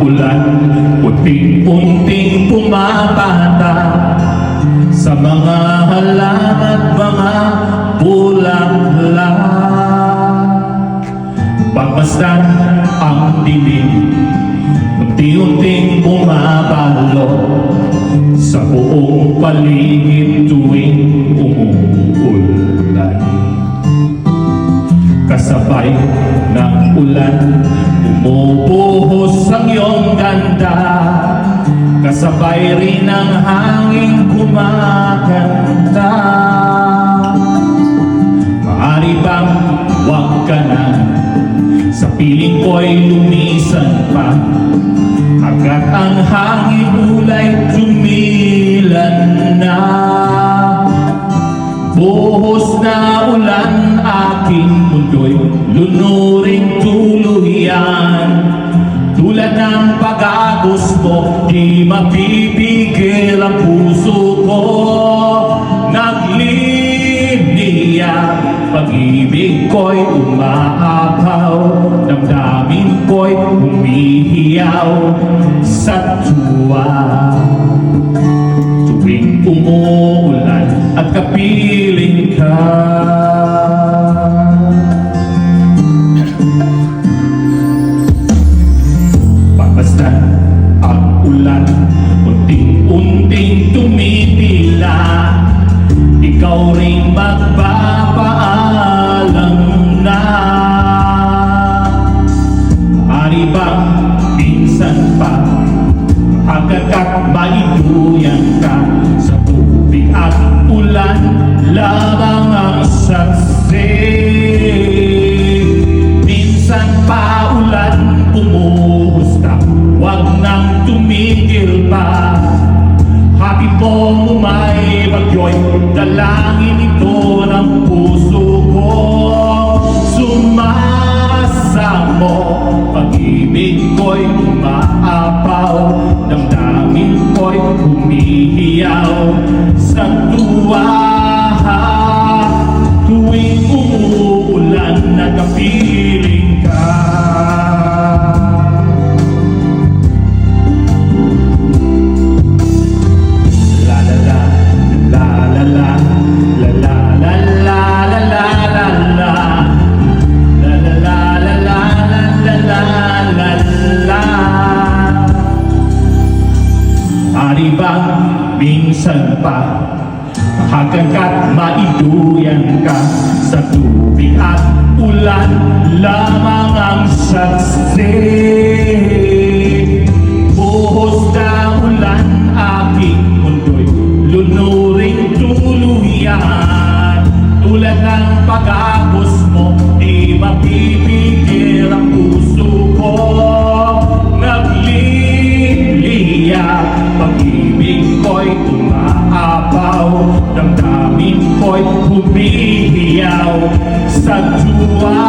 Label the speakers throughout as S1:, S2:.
S1: ulan, unting-unting pumapata sa mga halaman at mga bulaklak. Pagmasdan ang dilim, unti-unting bumabalo sa buong paligid tuwing umuulan. Kasabay ng ulan, bumubuhos ang iyong ganda. Kasabay rin ang hangin kumakanta. Maaari bang wag ka na, sa piling ko'y lumisan pa, hanggat ang hangin ulay tumilan na. Buhos na ulan, aking mundo'y lunuring tuluyan. Tulad ng pag-agos mo, di mapipigil ang puso ko. Nagliliya, pag-ibig ko'y umaapaw, damdamin ko'y humihiyaw sa tuwa. Tuwing umuulan at kapiling ka, pagmasdan ang ulan, unting-unting tumitila, ikaw rin magpapaalam na. Maaari bang minsan pa agad-agad maiduyan ka, sa tubig at ulan lamang ang saksi. Minsan pa ulan, umuhos ka, wag nang tumigil pa. Hatid mo may bagyo'y dalangin ito ng puso ko. Sumasamo, pag-ibig ko'y umaapaw, damdamin ko'y humihiyaw sa tuwa. Tuwing umuulan, nakapiling ka. La la la, la la la, la la la la la la la la. La la la la la la la la la. Ari bang minsan pa hanggat maiduyan ka, sa tubig at ulan lamang ang saksi. Buhos na ulan, aking mundo'y lunuring tuluyan. Tulad ng pag-agos mo, di mapipigil ang puso ko. Nagliliya, pag-ibig ko'y umaapaw, damdamin ko'y humihiyaw sa tuwa.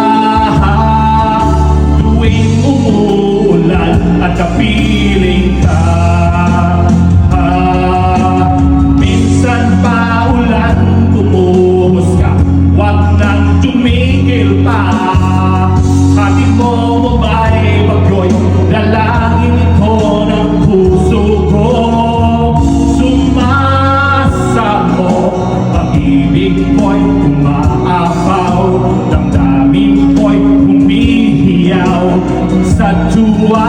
S1: Tuwing umuulan at kapiling ka, minsan pa ulan, bumuhos ka, wag nang tumigil pa. Hatid mo mabay bagyo'y dalangin ito ng puso ko. Sumasamo, pag-ibig ko'y umaapaw, damdamin ko'y humihiyaw sa tuwa.